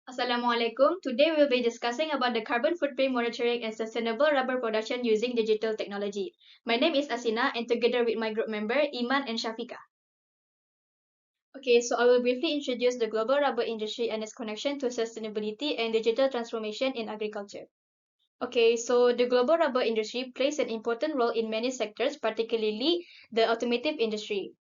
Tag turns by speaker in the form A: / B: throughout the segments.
A: Assalamualaikum. Today we'll be discussing about the carbon footprint monitoring and sustainable rubber production using digital technology. My name is Asina and together with my group member Iman and Shafika. Okay, so I will briefly introduce the global rubber industry and its connection to sustainability and digital transformation in agriculture. Okay, so the global rubber industry plays an important role in many sectors, particularly the automotive industry.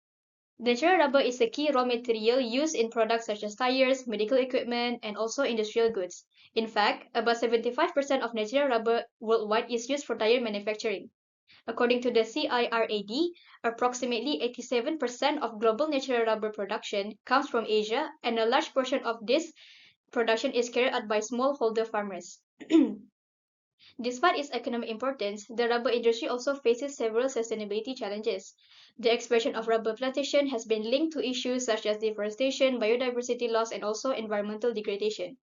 A: Natural rubber is a key raw material used in products such as tires, medical equipment, and also industrial goods. In fact, about 75% of natural rubber worldwide is used for tire manufacturing. According to the CIRAD, approximately 87% of global natural rubber production comes from Asia, and a large portion of this production is carried out by smallholder farmers. Despite its economic importance, the rubber industry also faces several sustainability challenges. The expansion of rubber plantation has been linked to issues such as deforestation, biodiversity loss, and also environmental degradation.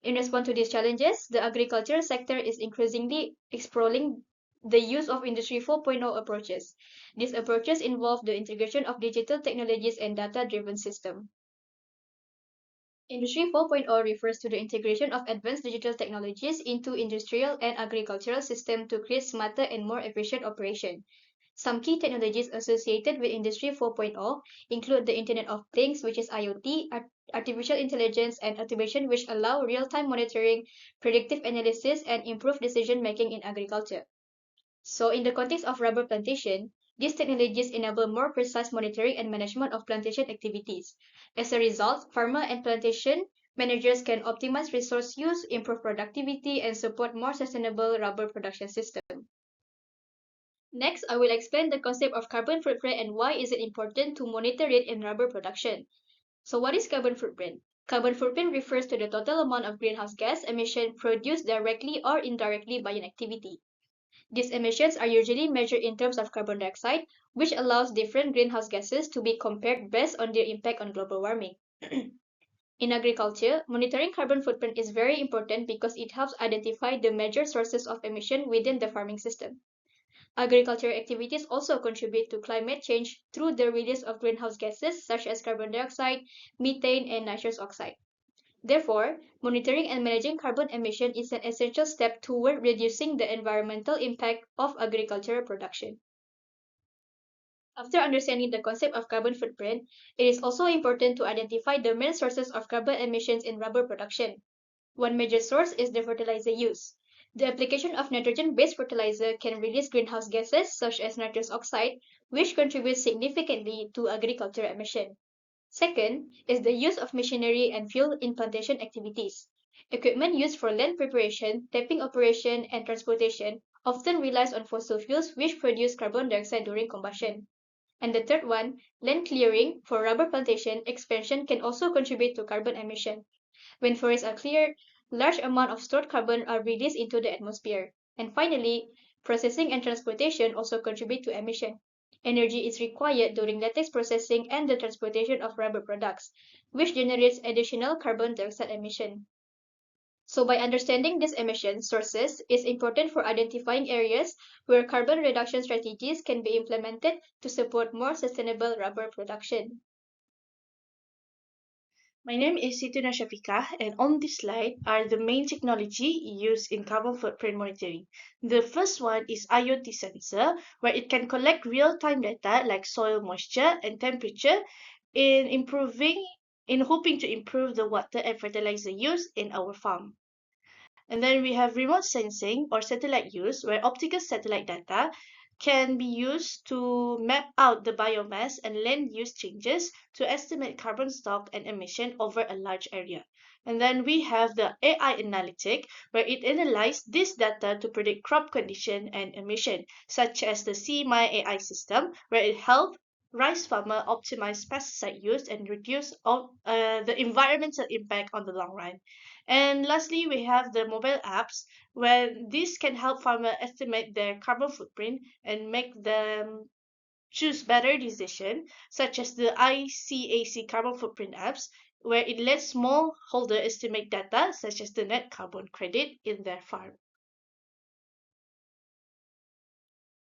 A: In response to these challenges, the agricultural sector is increasingly exploring the use of Industry 4.0 approaches. These approaches involve the integration of digital technologies and data-driven systems. Industry 4.0 refers to the integration of advanced digital technologies into industrial and agricultural systems to create smarter and more efficient operation. Some key technologies associated with Industry 4.0 include the Internet of Things, which is IoT, artificial intelligence, and automation, which allow real-time monitoring, predictive analysis, and improved decision-making in agriculture. So, in the context of rubber plantation, these technologies enable more precise monitoring and management of plantation activities. As a result, farmer and plantation managers can optimize resource use, improve productivity, and support more sustainable rubber production system. Next, I will explain the concept of carbon footprint and why is it important to monitor it in rubber production. So what is carbon footprint? Carbon footprint refers to the total amount of greenhouse gas emission produced directly or indirectly by an activity. These emissions are usually measured in terms of carbon dioxide, which allows different greenhouse gases to be compared based on their impact on global warming. In agriculture, monitoring carbon footprint is very important because it helps identify the major sources of emission within the farming system. Agricultural activities also contribute to climate change through the release of greenhouse gases such as carbon dioxide, methane, and nitrous oxide. Therefore, monitoring and managing carbon emission is an essential step toward reducing the environmental impact of agricultural production. After understanding the concept of carbon footprint, it is also important to identify the main sources of carbon emissions in rubber production. One major source is the fertilizer use. The application of nitrogen-based fertilizer can release greenhouse gases such as nitrous oxide, which contributes significantly to agricultural emission. Second is the use of machinery and fuel in plantation activities. Equipment used for land preparation, tapping operation, and transportation often relies on fossil fuels which produce carbon dioxide during combustion. And the third one, land clearing for rubber plantation expansion can also contribute to carbon emission. When forests are cleared, large amounts of stored carbon are released into the atmosphere. And finally, processing and transportation also contribute to emission. Energy is required during latex processing and the transportation of rubber products, which generates additional carbon dioxide emission. So by understanding these emission sources, it's important for identifying areas where carbon reduction strategies can be implemented to support more sustainable rubber production.
B: My name is Situna Shafika, and on this slide are the main technology used in carbon footprint monitoring. The first one is IoT sensor, where it can collect real-time data like soil moisture and temperature in improving in hoping to improve the water and fertilizer use in our farm. And then we have remote sensing or satellite use, where optical satellite data can be used to map out the biomass and land use changes to estimate carbon stock and emission over a large area. And then we have the AI analytic, where it analyzes this data to predict crop condition and emission, such as the CMI AI system, where it helps rice farmer optimize pesticide use and reduce the environmental impact on the long run. And lastly, we have the mobile apps where this can help farmers estimate their carbon footprint and make them choose better decision, such as the ICAC carbon footprint apps, where it lets smallholder estimate data such as the net carbon credit in their farm.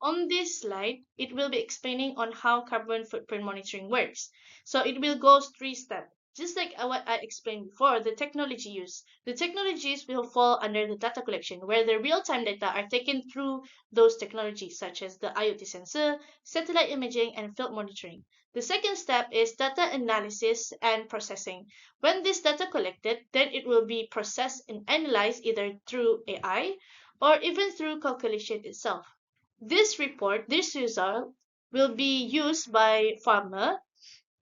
B: On this slide, it will be explaining on how carbon footprint monitoring works. So it will go three steps. Just like what I explained before, the technology use. The technologies will fall under the data collection, where the real-time data are taken through those technologies, such as the IoT sensor, satellite imaging, and field monitoring. The second step is data analysis and processing. When this data collected, then it will be processed and analyzed either through AI or even through calculation itself. This result will be used by farmer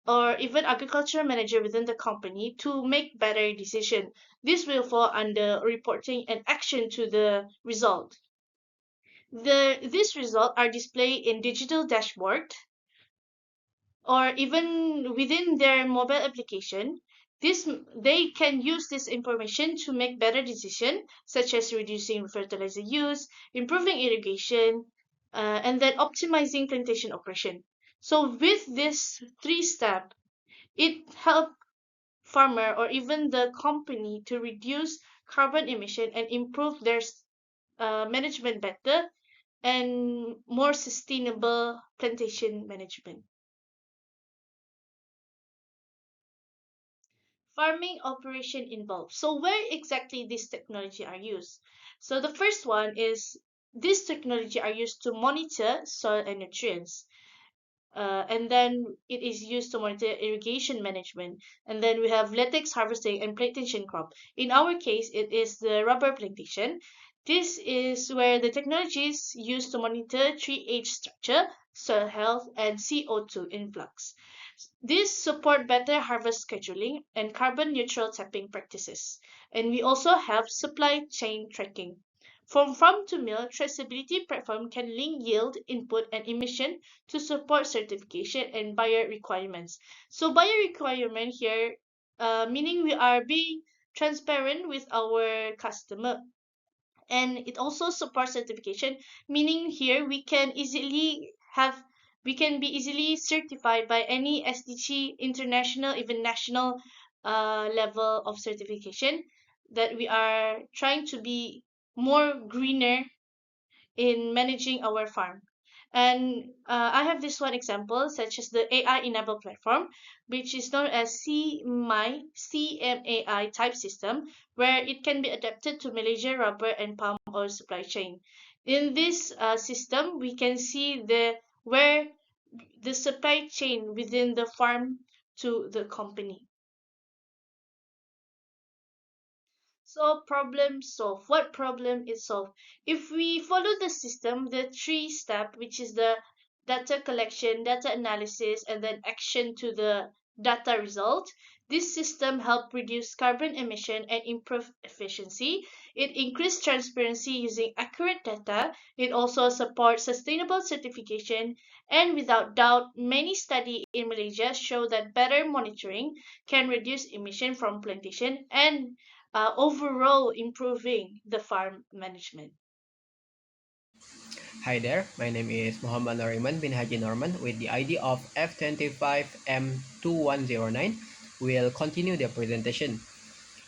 B: or even agriculture manager within the company to make better decision. This will fall under reporting and action to the result. These results are displayed in digital dashboard or even within their mobile application. This they can use this information to make better decision, such as reducing fertilizer use, improving irrigation, and then optimizing plantation operation. So with this three step, it helps farmer or even the company to reduce carbon emission and improve their management better and more sustainable plantation management. Farming operation involved. So where exactly this technology are used? So the first one is this technology are used to monitor soil and nutrients. And then it is used to monitor irrigation management. And then we have latex harvesting and plantation crop. In our case, it is the rubber plantation. This is where the technology is used to monitor tree age structure, soil health, and CO2 influx. These support better harvest scheduling and carbon neutral tapping practices. And we also have supply chain tracking. From farm to mill, traceability platform can link yield, input, and emission to support certification and buyer requirements. So buyer requirement here, meaning we are being transparent with our customer. And it also supports certification, meaning here we can be easily certified by any SDG international, even national level of certification, that we are trying to be more greener in managing our farm. And I have this one example, such as the AI enabled platform, which is known as CMAI type system, where it can be adapted to Malaysia rubber and palm oil supply chain. In this system, we can see where the supply chain within the farm to the company. So problem solve. What problem is solved? If we follow the system, the three step, which is the data collection, data analysis, and then action to the data result, this system help reduce carbon emission and improve efficiency. It increase transparency using accurate data. It also supports sustainable certification. And without doubt, many studies in Malaysia show that better monitoring can reduce emission from plantation and overall improving the farm management.
C: Hi there, my name is Muhammad Nariman bin Haji Norman with the ID of F25M2109. We'll continue the presentation.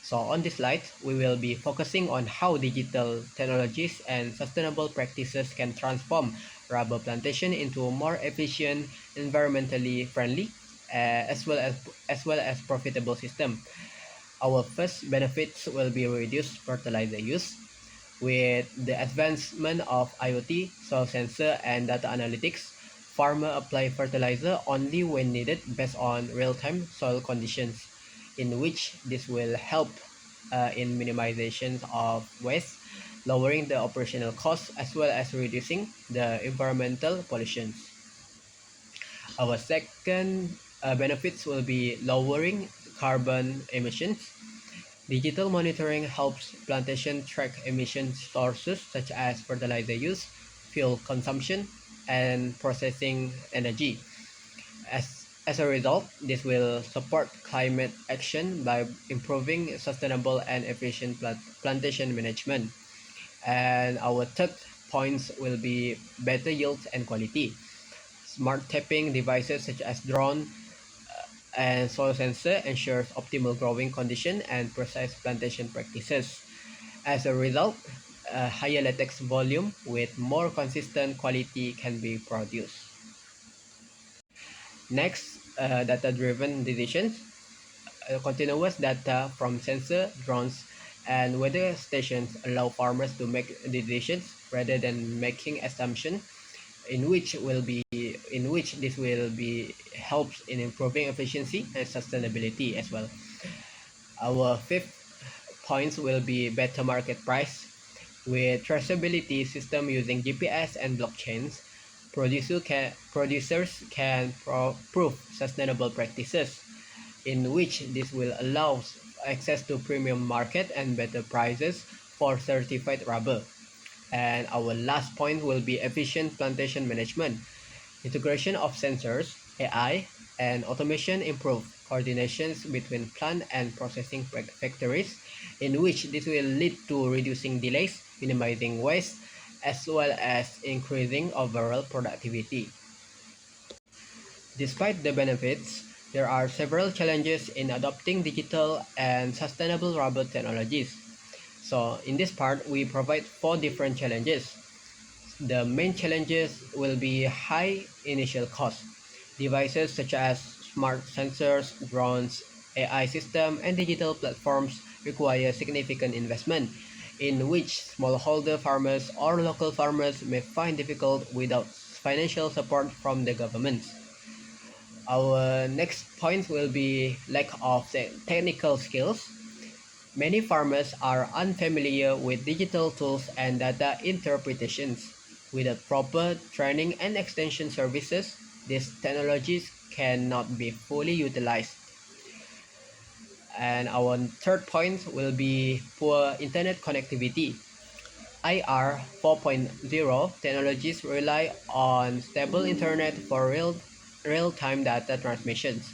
C: So on this slide, we will be focusing on how digital technologies and sustainable practices can transform rubber plantation into a more efficient, environmentally friendly, as well as profitable system. Our first benefits will be reduced fertilizer use. With the advancement of IoT, soil sensor, and data analytics, farmers apply fertilizer only when needed based on real-time soil conditions, in which this will help in minimization of waste, lowering the operational costs as well as reducing the environmental pollution. Our second benefits will be lowering carbon emissions. Digital monitoring helps plantation track emission sources such as fertilizer use, fuel consumption, and processing energy. As a result, this will support climate action by improving sustainable and efficient plantation management. And our third points will be better yield and quality. Smart tapping devices such as drone and soil sensor ensures optimal growing condition and precise plantation practices. As a result, a higher latex volume with more consistent quality can be produced. Next, data-driven decisions. continuous data from sensor, drones, and weather stations allow farmers to make decisions rather than making assumptions, in which this will be helps in improving efficiency and sustainability as well. Our fifth points will be better market price. With traceability system using GPS and blockchains, producers can prove sustainable practices, in which this will allow access to premium market and better prices for certified rubber. And our last point will be efficient plantation management. Integration of sensors, AI, and automation improve coordinations between plant and processing factories, in which this will lead to reducing delays, minimizing waste, as well as increasing overall productivity. Despite the benefits, there are several challenges in adopting digital and sustainable rubber technologies. So in this part, we provide 4 different challenges. The main challenges will be high initial cost. Devices such as smart sensors, drones, AI system, and digital platforms require significant investment, in which smallholder farmers or local farmers may find difficult without financial support from the government. Our next point will be lack of technical skills. Many farmers are unfamiliar with digital tools and data interpretations. Without proper training and extension services, these technologies cannot be fully utilized. And our third point will be poor internet connectivity. IR 4.0 technologies rely on stable internet for real-time data transmissions,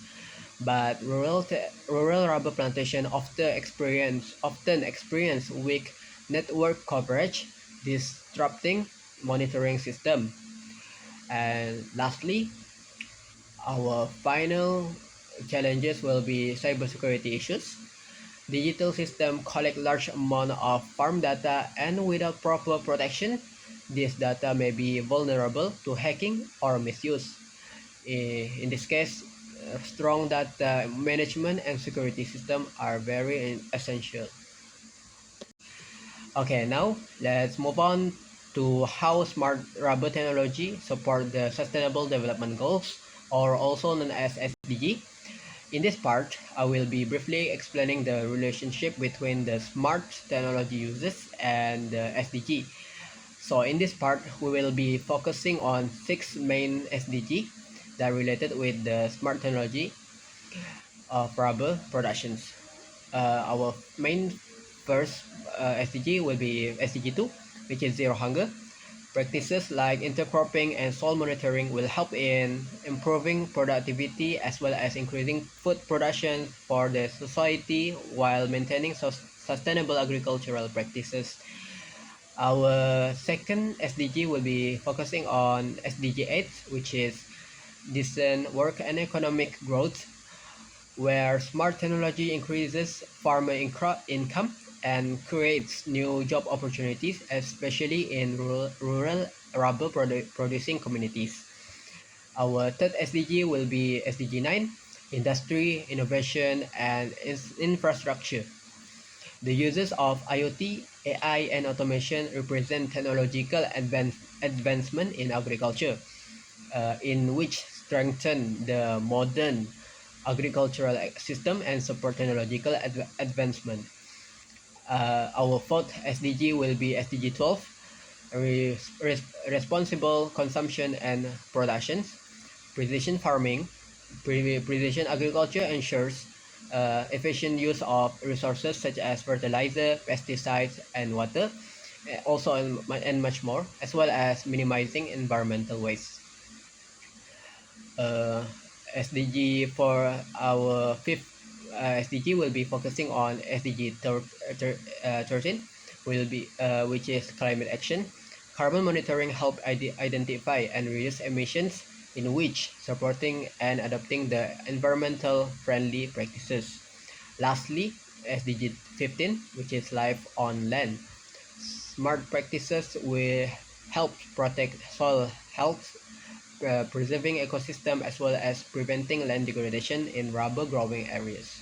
C: but rural rubber plantation often experience weak network coverage, disrupting monitoring system. And lastly, our final challenges will be cybersecurity issues. Digital systems collect large amount of farm data, and without proper protection, this data may be vulnerable to hacking or misuse. In this case, strong data management and security system are very essential. Okay, now let's move on to how smart rubber technology support the Sustainable Development Goals, or also known as SDG. In this part, I will be briefly explaining the relationship between the smart technology uses and the SDG. So in this part, we will be focusing on 6 main SDG that are related with the smart technology of rubber productions. Our main first SDG will be SDG 2, which is zero hunger. Practices like intercropping and soil monitoring will help in improving productivity as well as increasing food production for the society while maintaining sustainable agricultural practices. Our second SDG will be focusing on SDG 8, which is decent work and economic growth, where smart technology increases farmer income and creates new job opportunities, especially in rural rubber producing communities. Our third SDG will be SDG 9, Industry, Innovation, and Infrastructure. The uses of IoT, AI, and automation represent technological advancement in agriculture, in which strengthen the modern agricultural system and support technological advancement. Our fourth SDG will be SDG 12, responsible consumption and productions. Precision farming, precision agriculture ensures efficient use of resources such as fertilizer, pesticides, and water, also and much more, as well as minimizing environmental waste. SDG for our fifth SDG will be focusing on SDG 13, which is climate action. Carbon monitoring help identify and reduce emissions, in which supporting and adopting the environmental friendly practices. Lastly, SDG 15, which is life on land. Smart practices will help protect soil health, preserving ecosystem as well as preventing land degradation in rubber growing areas.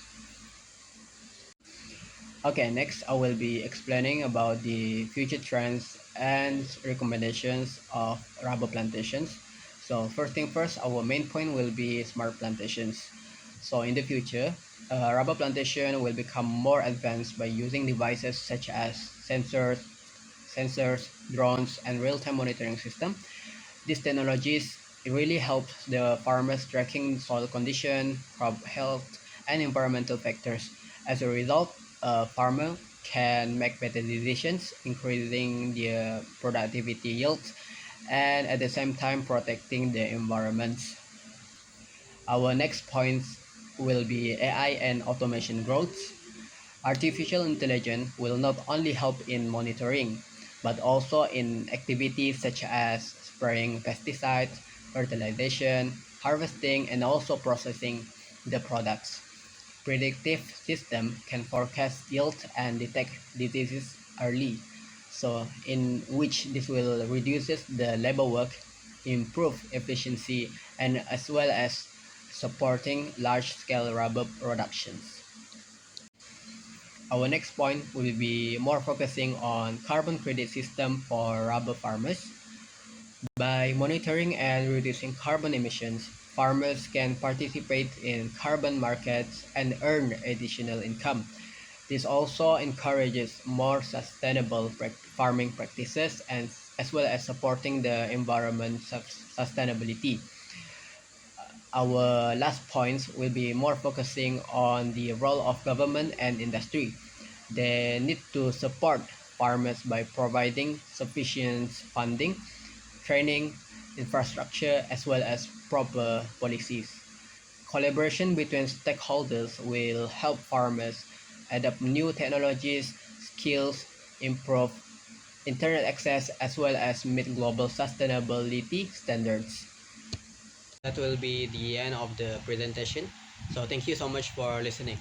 C: Okay, next I will be explaining about the future trends and recommendations of rubber plantations. So first thing first, our main point will be smart plantations. So in the future, rubber plantation will become more advanced by using devices such as sensors, drones, and real-time monitoring system. These technologies really help the farmers tracking soil condition, crop health, and environmental factors. As a result, a farmer can make better decisions, increasing their productivity yields, and at the same time protecting the environment. Our next point will be AI and automation growth. Artificial intelligence will not only help in monitoring, but also in activities such as spraying pesticides, fertilization, harvesting, and also processing the products. Predictive system can forecast yield and detect diseases early, so in which this will reduces the labor work, improve efficiency, and as well as supporting large-scale rubber productions. Our next point will be more focusing on carbon credit system for rubber farmers. By monitoring and reducing carbon emissions, farmers can participate in carbon markets and earn additional income. This also encourages more sustainable farming practices and as well as supporting the environment sustainability. Our last points will be more focusing on the role of government and industry. They need to support farmers by providing sufficient funding, training, infrastructure, as well as proper policies. Collaboration between stakeholders will help farmers adopt new technologies, skills, improve internet access, as well as meet global sustainability standards. That will be the end of the presentation. So thank you so much for listening.